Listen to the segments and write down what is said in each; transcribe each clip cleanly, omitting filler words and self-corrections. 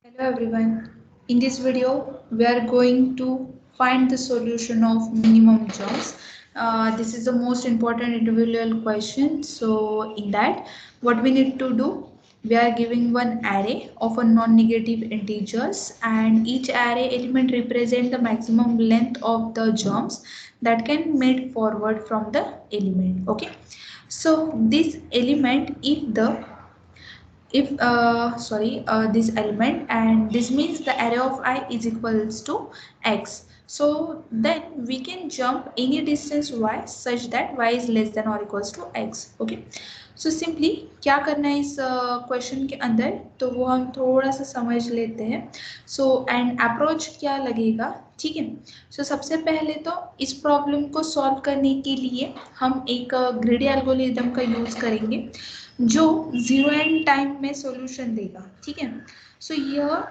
Hello everyone. In this video, we are going to find the solution of minimum jumps. This is the most important individual question. So in that, what we need to do, we are giving one array of a non-negative integers, and each array element represent the maximum length of the jumps that can made forward from the element. Okay. So this element, if this element, and this means the array of I is equals to x, so then we can jump any distance y such that y is less than or equals to x. Okay, so simply क्या करना है इस question के अंदर, तो वो हम थोड़ा सा समझ लेते हैं. सो एंड अप्रोच क्या लगेगा, ठीक है. सो सबसे पहले तो इस प्रॉब्लम को सॉल्व करने के लिए हम एक ग्रीडी एल्गोरिथम का यूज करेंगे जो जीरो एंड टाइम में सॉल्यूशन देगा. ठीक है. सो यह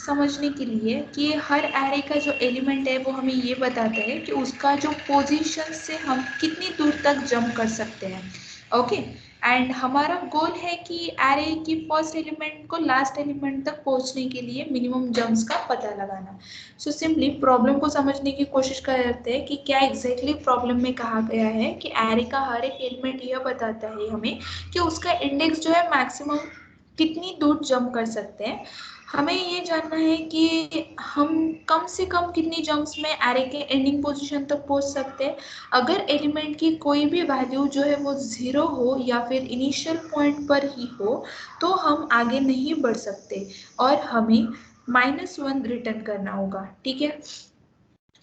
समझने के लिए कि हर एरे का जो एलिमेंट है वो हमें ये बताता है कि उसका जो पोजीशन से हम कितनी दूर तक जंप कर सकते हैं. ओके, एंड हमारा गोल है कि एरे की फर्स्ट एलिमेंट को लास्ट एलिमेंट तक पहुंचने के लिए मिनिमम जंप्स का पता लगाना. सो सिंपली प्रॉब्लम को समझने की कोशिश करते हैं कि क्या एग्जैक्टली प्रॉब्लम में कहा गया है कि एरे का हर एक एलिमेंट यह बताता है हमें कि उसका इंडेक्स जो है मैक्सिमम कितनी दूर जंप कर सकते हैं. हमें ये जानना है कि हम कम से कम कितनी जंप्स में एरे के एंडिंग पोजीशन तक पहुंच सकते हैं. अगर एलिमेंट की कोई भी वैल्यू जो है वो जीरो हो या फिर इनिशियल पॉइंट पर ही हो तो हम आगे नहीं बढ़ सकते और हमें -1 रिटर्न करना होगा. ठीक है.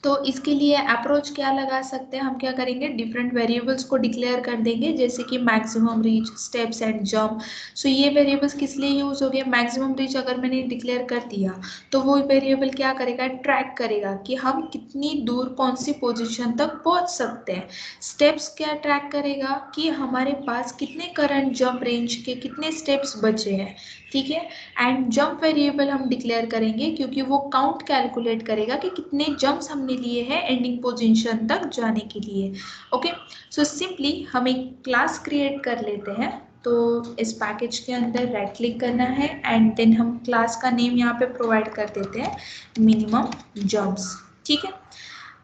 तो इसके लिए अप्रोच क्या लगा सकते हैं, हम क्या करेंगे, डिफरेंट वेरिएबल्स को डिक्लेयर कर देंगे जैसे कि maximum reach, steps and jump. So ये वेरिएबल्स किस लिए यूज हो गए, मैक्सिमम रीच अगर मैंने डिक्लेयर कर दिया तो वो वेरिएबल क्या करेगा, ट्रैक करेगा कि हम कितनी दूर कौन सी पोजीशन तक पहुंच सकते हैं. स्टेप्स क्या ट्रैक करेगा कि हमारे पास कितने करंट जंप रेंज के कितने स्टेप्स बचे हैं. ठीक है. एंड जंप वेरिएबल हम डिक्लेयर करेंगे क्योंकि वो काउंट कैलकुलेट करेगा कि कितने जंप्स हमने लिए हैं एंडिंग पोजीशन तक जाने के लिए. ओके, सो सिंपली हम एक क्लास क्रिएट कर लेते हैं. तो इस पैकेज के अंदर राइट क्लिक करना है एंड देन हम क्लास का नेम यहाँ पे प्रोवाइड कर देते हैं मिनिमम जंप्स. ठीक है.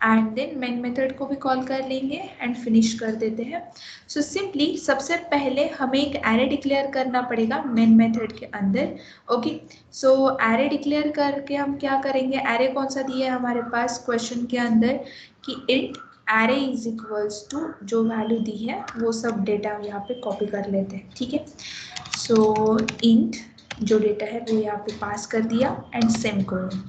एंड देन मेन मेथड को भी कॉल कर लेंगे एंड फिनिश कर देते हैं. सो सिंपली सबसे पहले हमें एक एरे डिक्लेयर करना पड़ेगा मेन मेथड के अंदर. ओके, सो एरे डिक्लेयर करके हम क्या करेंगे, एरे कौन सा दिया है हमारे पास क्वेश्चन के अंदर कि int array is equals to जो वैल्यू दी है वो सब डेटा यहाँ पे कॉपी कर लेते हैं. ठीक है. सो इंट जो डेटा है वो यहाँ पे पास कर दिया एंड सेमीकोलन.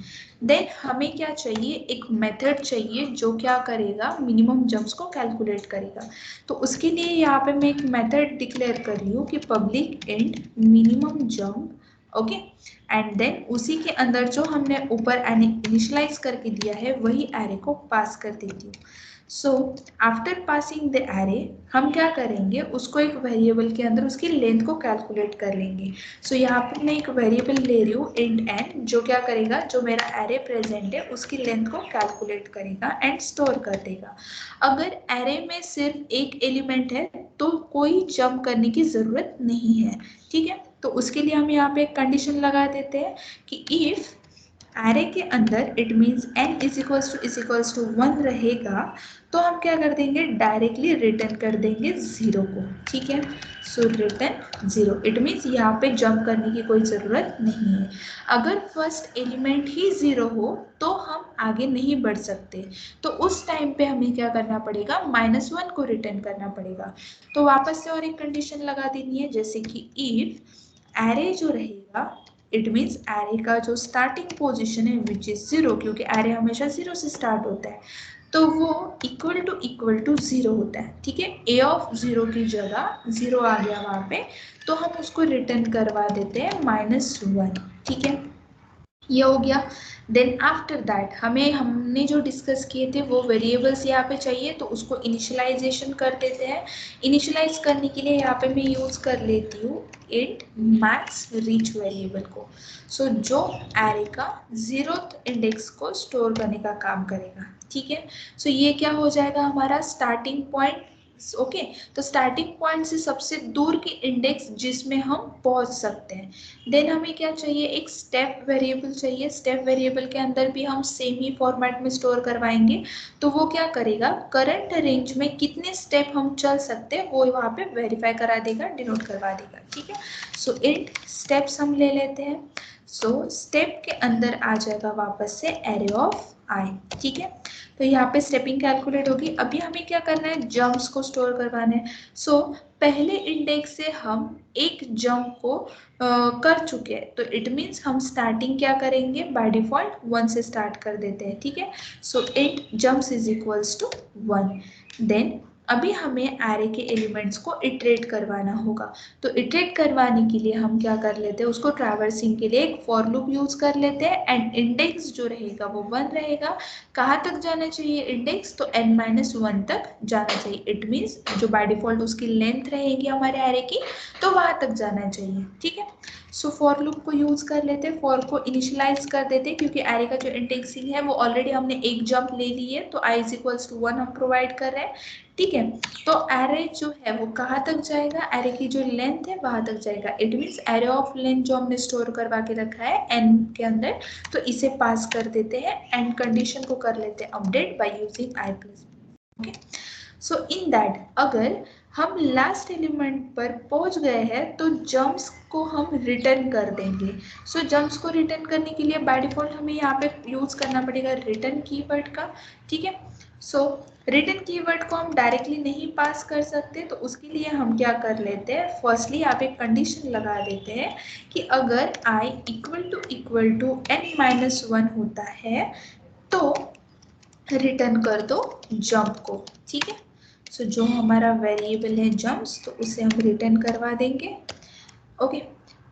देन हमें क्या चाहिए, एक मेथड चाहिए जो क्या करेगा, मिनिमम जंप्स को कैलकुलेट करेगा. तो उसके लिए यहाँ पे मैं एक मेथड डिक्लेयर कर रही हूँ कि public int minimum jump. Okay, and then उसी के अंदर जो हमने ऊपर इनिशियलाइज करके दिया है वही एरे को पास कर देती हूँ. So after passing the array हम क्या करेंगे, उसको एक वेरिएबल के अंदर उसकी लेंथ को कैलकुलेट कर लेंगे. सो यहाँ पे मैं एक वेरिएबल ले रही हूँ इंट एन, जो क्या करेगा, जो मेरा एरे प्रेजेंट है उसकी लेंथ को कैलकुलेट करेगा एंड स्टोर कर देगा. अगर एरे में सिर्फ एक एलिमेंट है तो कोई जंप करने की जरूरत नहीं है. ठीक है. तो उसके लिए हम यहाँ पे एक कंडीशन लगा देते हैं कि इफ एरे के अंदर it means n is equals to 1 रहेगा तो हम क्या कर देंगे, डायरेक्टली रिटर्न कर देंगे 0 को. ठीक है. सो रिटर्न 0, इट मीन्स यहाँ पे जंप करने की कोई ज़रूरत नहीं है. अगर फर्स्ट एलिमेंट ही 0 हो तो हम आगे नहीं बढ़ सकते. तो उस टाइम पे हमें क्या करना पड़ेगा, -1 को रिटर्न करना पड़ेगा. तो वापस से और एक कंडीशन लगा देनी है जैसे कि इफ एरे जो रहेगा इट मीन्स एरे का जो स्टार्टिंग पोजीशन है विच इज 0, क्योंकि एरे हमेशा 0 से स्टार्ट होता है, तो वो इक्वल टू 0 होता है. ठीक है. ए ऑफ 0 की जगह 0 आ गया वहां पे, तो हम उसको रिटर्न करवा देते हैं -1. ठीक है. ये हो गया. देन आफ्टर दैट हमने जो डिस्कस किए थे वो वेरिएबल्स यहाँ पे चाहिए, तो उसको इनिशियलाइजेशन कर देते हैं. इनिशियलाइज करने के लिए यहाँ पे मैं यूज कर लेती हूँ इंट मैक्स रीच वेरिएबल को. सो जो एरे का 0th इंडेक्स को स्टोर करने का काम करेगा. ठीक है. सो ये क्या हो जाएगा, हमारा स्टार्टिंग पॉइंट ओके। तो स्टार्टिंग पॉइंट से सबसे दूर की इंडेक्स जिसमें हम पहुंच सकते हैं। देन हमें क्या चाहिए, एक स्टेप वेरिएबल चाहिए। स्टेप वेरिएबल के अंदर भी हम सेम ही फॉर्मेट में स्टोर करवाएंगे। तो वो क्या करेगा, करंट रेंज में कितने स्टेप हम चल सकते हैं वो वहां पे वेरीफाई करा देगा, डिनोट करवा देगा। ठीक है, सो इंट स्टेप्स हम ले लेते हैं। सो स्टेप के अंदर आ जाएगा वापस से एरे ऑफ आई। ठीक है, तो यहाँ पे स्टेपिंग कैलकुलेट होगी। अभी हमें क्या करना है, जंप्स को स्टोर करवाना है। सो पहले इंडेक्स से हम एक जंप को कर चुके हैं, तो इट मीन्स हम स्टार्टिंग क्या करेंगे, बाय डिफॉल्ट 1 से स्टार्ट कर देते हैं। ठीक है, so int jumps is equals to 1। Then अभी हमें एरे के एलिमेंट्स को इटरेट करवाना होगा। तो इटरेट करवाने के लिए हम क्या कर लेते हैं, उसको ट्रैवर्सिंग के लिए एक फॉर लूप यूज कर लेते हैं। एंड इंडेक्स जो रहेगा वो 1 रहेगा। कहाँ तक जाना चाहिए इंडेक्स, तो n-1 तक जाना चाहिए। इट मीन्स जो बाय डिफॉल्ट उसकी लेंथ रहेगी हमारे एरे की, तो वहां तक जाना चाहिए। ठीक है, सो फॉर लूप को यूज कर लेते हैं, फॉर को इनिशियलाइज कर देते हैं, क्योंकि एरे का जो इंडेक्सिंग है वो ऑलरेडी हमने एक जंप ले ली है, तो i इज इक्वल्स टू 1 हम प्रोवाइड कर रहे हैं। ठीक है, तो एरे जो है वो कहाँ तक जाएगा, एरे की जो लेंथ है वहां तक जाएगा। It means array of length जो हमने स्टोर करवा के रखा है n के अंदर, तो इसे पास कर देते हैं एंड कंडीशन को कर लेते हैं update by using i plus. Okay, so in that अगर हम लास्ट एलिमेंट पर पहुंच गए हैं तो जंप्स को हम रिटर्न कर देंगे। सो जंप्स को रिटर्न करने के लिए बाय डिफॉल्ट हमें यहाँ पे यूज करना पड़ेगा रिटर्न कीवर्ड का। ठीक है, सो रिटर्न कीवर्ड को हम डायरेक्टली नहीं पास कर सकते, तो उसके लिए हम क्या कर लेते हैं, फर्स्टली आप एक कंडीशन लगा देते हैं कि अगर i इक्वल टू n-1 होता है तो रिटर्न कर दो जंप को। ठीक है, सो जो हमारा वेरिएबल है जंप्स, तो उसे हम रिटर्न करवा देंगे। ओके,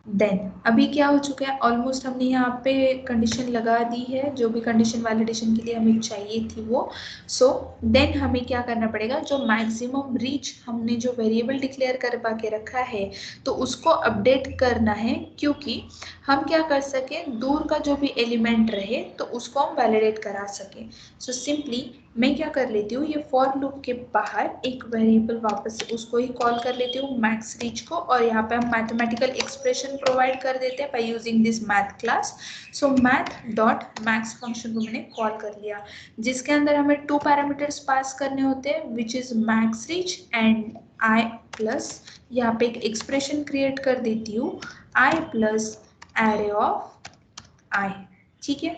देन अभी क्या हो चुका है, ऑलमोस्ट हमने यहाँ पे कंडीशन लगा दी है, जो भी कंडीशन वैलिडेशन के लिए हमें चाहिए थी वो। सो देन हमें क्या करना पड़ेगा, जो मैक्सिमम रीच हमने जो वेरिएबल डिक्लेयर करवा के रखा है तो उसको अपडेट करना है, क्योंकि हम क्या कर सके, दूर का जो भी एलिमेंट रहे तो उसको हम वैलिडेट करा सके। सो सिंपली मैं क्या कर लेती हूँ, ये फॉर लूप के बाहर एक वेरिएबल वापस से उसको ही कॉल कर लेती हूँ मैक्स रीच को, और यहाँ पे हम मैथमेटिकल एक्सप्रेशन प्रोवाइड कर देते हैं by using this math class. So math dot max function को मैंने कॉल कर लिया, जिसके अंदर हमें 2 पैरामीटर्स पास करने होते हैं, which is max reach and i plus, यहाँ पे एक एक्सप्रेशन क्रिएट कर देती हूँ, आई प्लस एरे ऑफ आई। ठीक है,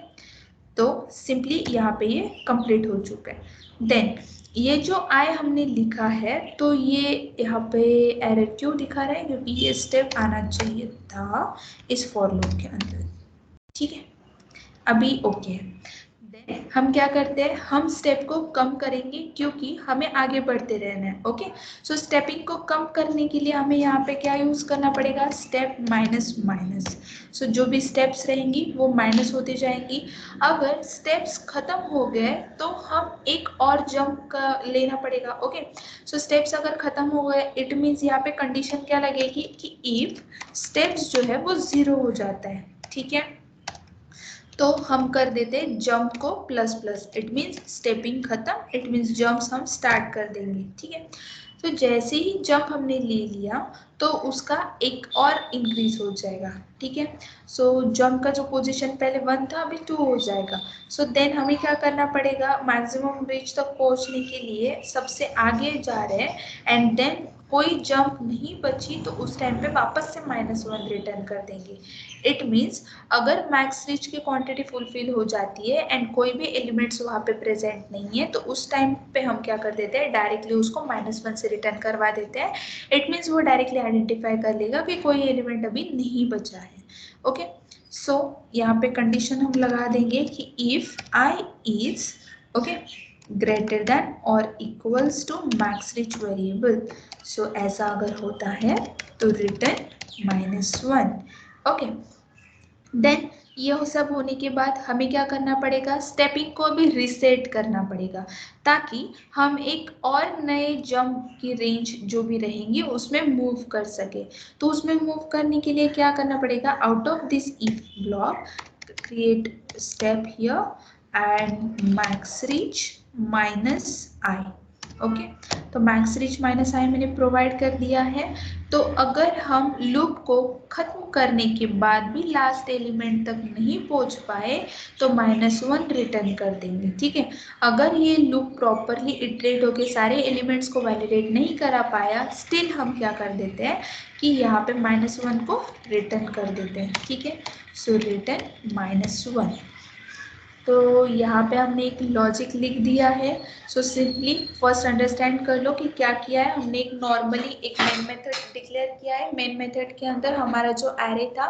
तो सिंपली यहाँ पे ये कंप्लीट हो चुका है। देन ये जो आई हमने लिखा है, तो ये यहाँ पे एरर क्यों दिखा रहा है, क्योंकि ये स्टेप आना चाहिए था इस फॉर लूप के अंदर। ठीक है, अभी ओके है। देन हम क्या करते हैं, हम स्टेप को कम करेंगे क्योंकि हमें आगे बढ़ते रहना है। ओके, सो स्टेपिंग को कम करने के लिए हमें यहाँ पे क्या यूज करना पड़ेगा, स्टेप माइनस माइनस। सो जो भी स्टेप्स रहेंगी वो माइनस होती जाएंगी। अगर स्टेप्स खत्म हो गए तो हम एक और जंप का लेना पड़ेगा। ओके, सो स्टेप्स अगर खत्म हो गए, इट मीन्स यहाँ पे कंडीशन क्या लगेगी कि इफ स्टेप्स जो है वो 0 हो जाता है। ठीक है, तो हम कर देते हैं जंप को plus plus, it means stepping खत्म, इट मीन्स जंप्स हम स्टार्ट कर देंगे। ठीक है, तो जैसे ही जंप हमने ले लिया तो उसका एक और इंक्रीज हो जाएगा। ठीक है, सो जंप का जो पोजीशन पहले 1 था अभी 2 हो जाएगा। सो देन हमें क्या करना पड़ेगा, मैक्सिमम रीच तक पहुंचने के लिए सबसे आगे जा रहे हैं, एंड देन कोई जंप नहीं बची तो उस टाइम पे वापस से -1 रिटर्न कर देंगे। इट मीन्स अगर मैक्स रीच की क्वांटिटी फुलफिल हो जाती है एंड कोई भी एलिमेंट्स वहाँ पे प्रेजेंट नहीं है, तो उस टाइम पे हम क्या कर देते हैं, डायरेक्टली उसको -1 से रिटर्न करवा देते हैं। इट मीन्स वो डायरेक्टली आइडेंटिफाई कर लेगा कि कोई एलिमेंट अभी नहीं बचा है। ओके, सो यहाँ पे कंडीशन हम लगा देंगे कि if I is okay greater than और equals to max reach variable, so ऐसा अगर होता है तो रिटर्न -1। ओके, देन ये सब होने के बाद हमें क्या करना पड़ेगा, स्टेपिंग को भी रिसेट करना पड़ेगा, ताकि हम एक और नए जंप की रेंज जो भी रहेंगी उसमें मूव कर सके। तो उसमें मूव करने के लिए क्या करना पड़ेगा, out of this if block create step here and max reach -i। Okay, तो मैक्स रीच माइनस आई मैंने प्रोवाइड कर दिया है। तो अगर हम लूप को खत्म करने के बाद भी लास्ट एलिमेंट तक नहीं पहुंच पाए तो -1 रिटर्न कर देंगे। ठीक है, अगर ये लूप प्रॉपरली इटरेट होके सारे एलिमेंट्स को वैलिडेट नहीं करा पाया, स्टिल हम क्या कर देते हैं कि यहाँ पे -1 को रिटर्न कर देते हैं। ठीक है, सो रिटर्न -1। तो यहाँ पे हमने एक लॉजिक लिख दिया है। सो सिंपली फर्स्ट अंडरस्टैंड कर लो कि क्या किया है हमने। एक नॉर्मली एक मेन मेथड डिक्लेयर किया है। मेन मेथड के अंदर हमारा जो एरे था,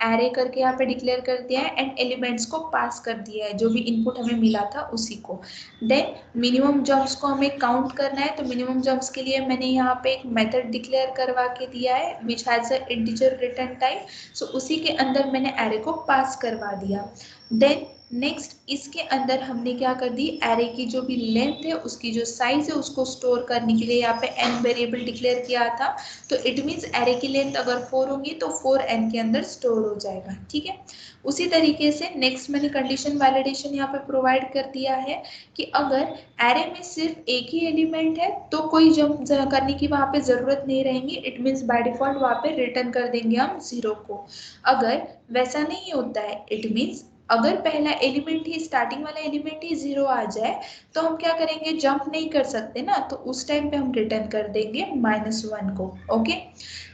एरे करके यहाँ पे डिक्लेयर कर दिया है एंड एलिमेंट्स को पास कर दिया है, जो भी इनपुट हमें मिला था उसी को। देन मिनिमम जम्प्स को हमें काउंट करना है, तो मिनिमम जम्प्स के लिए मैंने यहाँ पे एक मेथड डिक्लेयर करवा के दिया है which has a integer return type. So उसी के अंदर मैंने एरे को पास करवा दिया। देन नेक्स्ट इसके अंदर हमने क्या कर दी, एरे की जो भी लेंथ है उसकी जो साइज है उसको स्टोर करने के लिए यहाँ पे n वेरिएबल डिक्लेयर किया था। तो इट मीन्स एरे की लेंथ अगर 4 होगी तो 4n के अंदर स्टोर हो जाएगा। ठीक है, उसी तरीके से नेक्स्ट मैंने कंडीशन वैलिडेशन यहाँ पे प्रोवाइड कर दिया है कि अगर एरे में सिर्फ एक ही एलिमेंट है तो कोई जंप करने की वहाँ पे जरूरत नहीं रहेगी। इट मीन्स बाय डिफॉल्ट वहाँ पे रिटर्न कर देंगे हम 0 को। अगर वैसा नहीं होता है, इट मीन्स अगर पहला एलिमेंट ही स्टार्टिंग वाला एलिमेंट ही 0 आ जाए तो हम क्या करेंगे, जंप नहीं कर सकते ना, तो उस टाइम पे हम रिटर्न कर देंगे -1 को। ओके,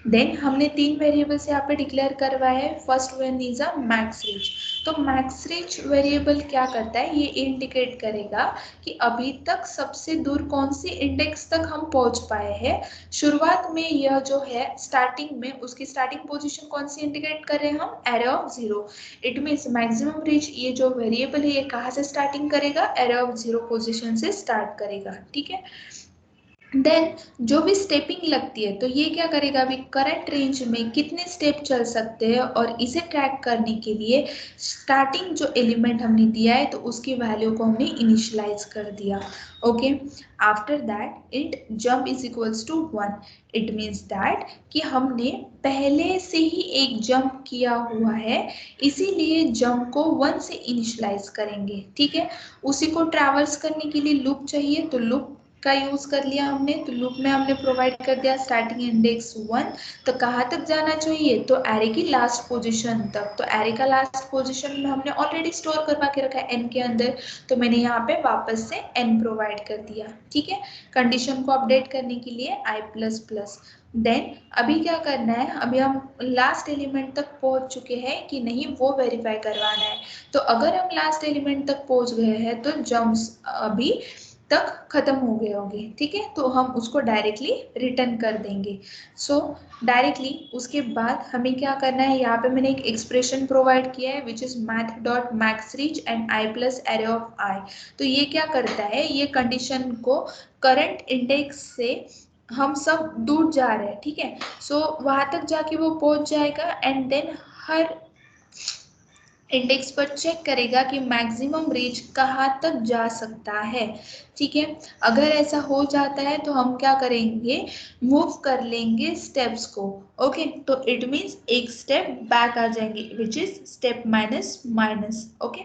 देन हमने 3 वेरिएबल्स यहाँ पे डिक्लेयर करवाए हैं। First one is a max reach. तो मैक्स रीच वेरिएबल क्या करता है, ये इंडिकेट करेगा कि अभी तक सबसे दूर कौन सी इंडेक्स तक हम पहुंच पाए हैं। शुरुआत में यह जो है स्टार्टिंग में उसकी स्टार्टिंग पोजीशन कौन सी इंडिकेट कर रहे हैं हम, array of 0। It means maximum reach ये जो वेरिएबल है ये कहाँ से स्टार्टिंग करेगा, एरे ऑफ 0 पोजीशन से स्टार्ट करेगा। ठीक है, देन जो भी स्टेपिंग लगती है तो ये क्या करेगा, अभी करंट रेंज में कितने स्टेप चल सकते हैं और इसे ट्रैक करने के लिए स्टार्टिंग जो एलिमेंट हमने दिया है तो उसकी वैल्यू को हमने इनिशियलाइज कर दिया। Okay, after that int jump is equals to 1। It means that कि हमने पहले से ही एक जंप किया हुआ है, इसीलिए जंप को 1 से इनिशियलाइज करेंगे। ठीक है, उसी को ट्रैवर्स करने के लिए लूप चाहिए, तो लूप का यूज कर लिया हमने। तो लूप में हमने प्रोवाइड कर दिया स्टार्टिंग इंडेक्स 1, तो कहाँ तक जाना चाहिए, तो एरे की लास्ट पोजीशन तक। तो एरे का लास्ट पोजीशन में हमने ऑलरेडी स्टोर करवा के रखा है n के अंदर, तो मैंने यहाँ पे वापस से n प्रोवाइड कर दिया। ठीक है, कंडीशन को अपडेट करने के लिए i++। देन अभी क्या करना है, अभी हम लास्ट एलिमेंट तक पहुंच चुके हैं कि नहीं वो वेरीफाई करवाना है। तो अगर हम लास्ट एलिमेंट तक पहुंच गए हैं तो जम्प्स अभी तक खत्म हो गए होंगे। ठीक है, तो हम उसको डायरेक्टली रिटर्न कर देंगे। सो डायरेक्टली उसके बाद हमें क्या करना है, यहाँ पे मैंने एक एक्सप्रेशन प्रोवाइड किया है which is math dot max reach and i plus array of i. तो ये क्या करता है, ये कंडीशन को करंट इंडेक्स से हम सब दूर जा रहे हैं। ठीक है, सो वहां तक जाके वो पहुंच जाएगा एंड देन हर इंडेक्स पर चेक करेगा कि मैक्सिमम रीच कहाँ तक जा सकता है। ठीक है, अगर ऐसा हो जाता है तो हम क्या करेंगे, मूव कर लेंगे स्टेप्स को। ओके, तो इट मीन्स एक स्टेप बैक आ जाएंगे which is step minus minus. Okay,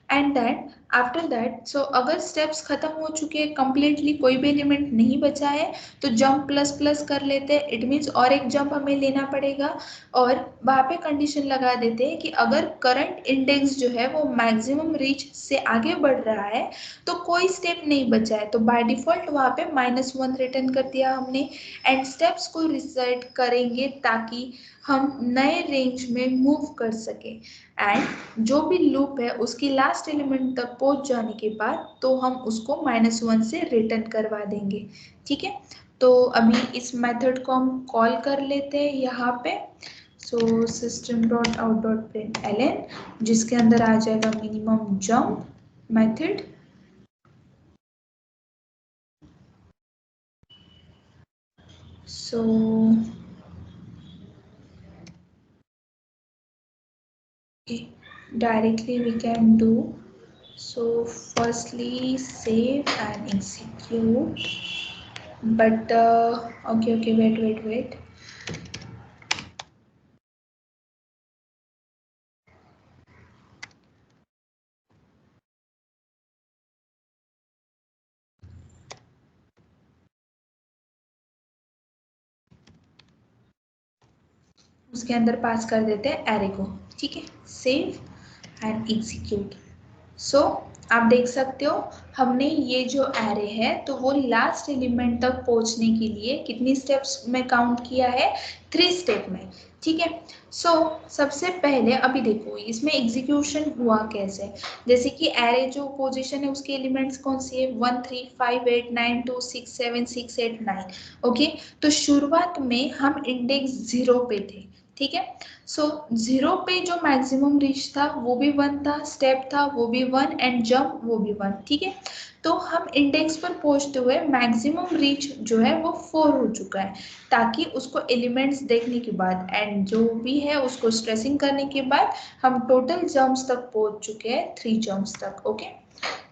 and that after that, so अगर स्टेप्स खत्म हो चुके हैं कंप्लीटली, कोई भी एलिमेंट नहीं बचा है, तो जंप प्लस प्लस कर लेते हैं। इट मीन्स और एक जंप हमें लेना पड़ेगा और वहाँ पे कंडीशन लगा देते हैं कि अगर करंट इंडेक्स जो है वो मैक्सिमम रीच से आगे बढ़ रहा है तो कोई स्टेप नहीं बचा है, तो बाय डिफॉल्ट वहाँ पे -1 रिटर्न कर दिया हमने। एंड स्टेप्स को रिसेट करेंगे ताकि हम नए रेंज में मूव कर सके। एंड जो भी लूप है उसकी लास्ट एलिमेंट तक पहुंच जाने के बाद तो हम उसको -1 से रिटर्न करवा देंगे। ठीक है, तो अभी इस मेथड को हम कॉल कर लेते हैं यहाँ पे। So system dot out dot print L, जिसके अंदर आ जाएगा minimum jump method. So directly we can do, so firstly save and execute, but okay, wait. उसके अंदर पास कर देते हैं एरे को, ठीक है। Save and execute. सो आप देख सकते हो हमने ये जो एरे है तो वो लास्ट एलिमेंट तक पहुंचने के लिए कितनी स्टेप्स में काउंट किया है, 3 स्टेप में, ठीक है। सो सबसे पहले अभी देखो इसमें एग्जीक्यूशन हुआ कैसे, जैसे कि एरे जो पोजीशन है उसके एलिमेंट्स कौन से है, 1 3 5 8 9 2 6 7 6 8 9, ओके। तो शुरुआत में हम इंडेक्स 0 पे थे, ठीक है। सो 0 पे जो मैक्सिमम रीच था वो भी 1 था, स्टेप था वो भी 1 एंड जंप वो भी 1, ठीक है। तो हम इंडेक्स पर पहुंचते हुए मैक्सिमम रीच जो है वो 4 हो चुका है, ताकि उसको एलिमेंट्स देखने के बाद एंड जो भी है उसको स्ट्रेसिंग करने के बाद हम टोटल जंप्स तक पहुंच चुके हैं, 3 जंप्स तक, ओके।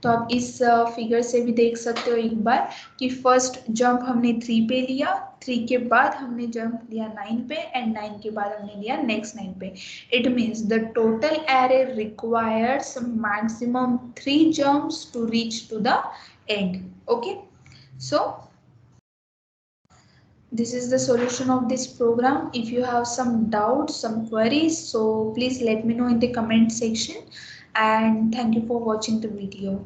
तो आप इस फिगर से भी देख सकते हो एक बार कि फर्स्ट जंप हमने 3 पे लिया, 3 के बाद हमने जंप लिया 9 पे एंड 9 के बाद हमने लिया नेक्स्ट 9 पे। It means the total array requires maximum 3 jumps to reach to the end, okay। So this is the solution of this program. If you have some doubts, some queries, so please let me know in the comment section, and thank you for watching the video.